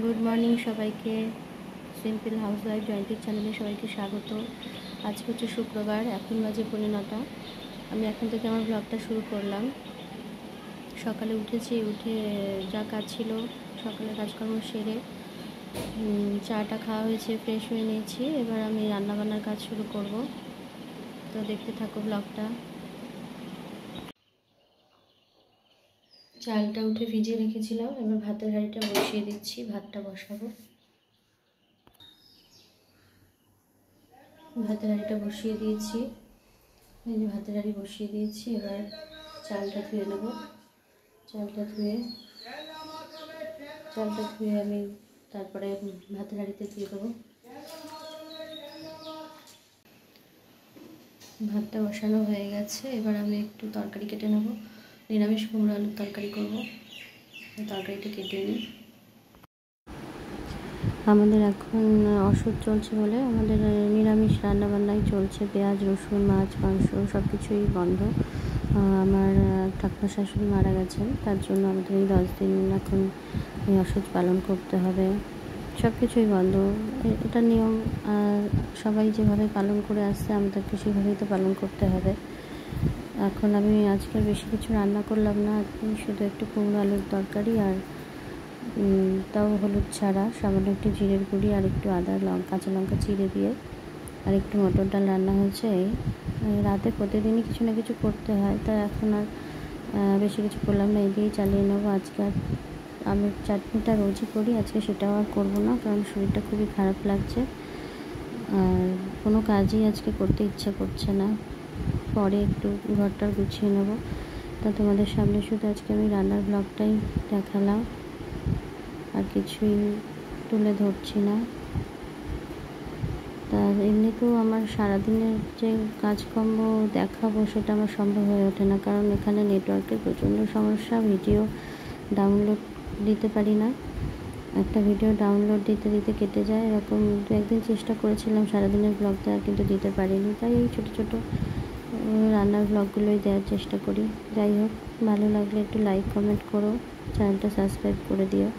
Good morning সবাইকে। Simple housewife জয়ন্তীর চ্যানেলে সবাইকে স্বাগত। আজকে হচ্ছে শুক্রবার, এখন বাজে 9:45। আমি এখন থেকে আমার ব্লগটা শুরু করলাম। সকালে উঠেছি, উঠে যা কাজ ছিল সকালে কাজকর্ম সেরে চাটা খাওয়া হয়েছে, ফ্রেশ হয়ে নিয়েছি। এবার আমি রান্নাবান্নার কাজ শুরু করব, তো দেখতে থাকো ব্লগটা। চালটা উঠে ভিজিয়ে রেখেছিলাম, এবার ভাতের হাঁড়িটা বসিয়ে দিচ্ছি, ভাতটা বসাবো। ভাতের হাঁড়িটা বসিয়ে দিয়েছি, এই যে ভাতের হাঁড়ি বসিয়ে দিয়েছি। এবার চালটা ধুয়ে নেব। চালটা ধুয়ে আমি তারপরে ভাতের হাঁড়িতে দিয়ে দেবো। ভাতটা বসানো হয়ে গেছে, এবার আমি একটু তরকারি কেটে নেব। নিরামিষ কুমড়ো আলুর তরকারি করব, তরকারিটা কেটে নিই। আমাদের এখন ওষুধ চলছে বলে আমাদের নিরামিষ রান্নাবান্নাই চলছে। পেঁয়াজ রসুন মাছ মাংস সব কিছুই বন্ধ। আমার ঠাকুমা শাশুড়ি মারা গেছেন, তার জন্য আমাদের এই 10 দিন এখন এই ওষুধ পালন করতে হবে। সব কিছুই বন্ধ, এটা নিয়ম। আর সবাই যেভাবে পালন করে আসছে আমাদেরকে সেভাবেই তো পালন করতে হবে। এখন আমি আজকে বেশি কিছু রান্না করলাম না, শুধু একটু কুমড়ো আলুর তরকারি, আর তাও হলুদ ছাড়া, সামান্য একটু জিরের গুঁড়ি আর একটু আদা কাঁচা লঙ্কা চিড়ে দিয়ে, আর একটু মটর ডাল রান্না হয়েছে। রাতে প্রতিদিনই কিছু না কিছু করতে হয়, তাই এখন আর বেশি কিছু করলাম না, এই দিয়েই চালিয়ে নেবো। আজকে আর আমি চাটনিটা রোজই করি, আজকে সেটাও আর করবো না, কারণ শরীরটা খুবই খারাপ লাগছে আর কোনো কাজই আজকে করতে ইচ্ছা করছে না। পরে একটু ঘরটার গুছিয়ে নেব। তা তোমাদের সামনে শুধু আজকে আমি রান্নার ব্লগটাই দেখালাম, আর কিছুই তুলে ধরছি না। তা এমনিতেও আমার সারাদিনের যে কাজকর্ম দেখাবো সেটা আমার সম্ভব হয়ে ওঠে না, কারণ এখানে নেটওয়ার্কের প্রচণ্ড সমস্যা। ভিডিও ডাউনলোড দিতে পারি না, একটা ভিডিও ডাউনলোড দিতে দিতে কেটে যায়। এরকম দু একদিন চেষ্টা করেছিলাম সারাদিনের ব্লগ দেওয়ার, কিন্তু দিতে পারিনি। তাই এই ছোটো ছোটো রান্নার ব্লগগুলোই দেওয়ার চেষ্টা করি। যাই হোক, ভালো লাগলে একটু লাইক কমেন্ট করো, চ্যানেলটা সাবস্ক্রাইব করে দিও।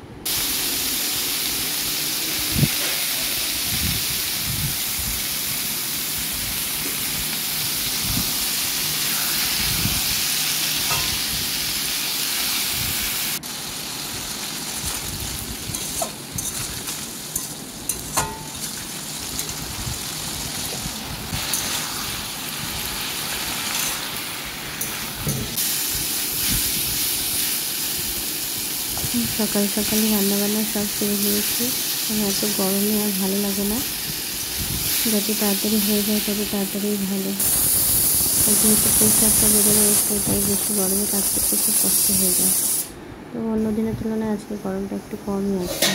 সকাল সকালে রান্নাবান্না সব সেরে দিয়েছি। এত গরমে আর ভালো লাগে না, যত তাড়াতাড়ি হয়ে যায় তত তাড়াতাড়ি ভালো। যেহেতু প্রেশারটা বেড়ে রয়েছে, তাই বেশি গরমে কাজ করতে খুব কষ্ট হয়ে যায়। তো অন্য দিনের তুলনায় আজকে গরমটা একটু কমই আছে।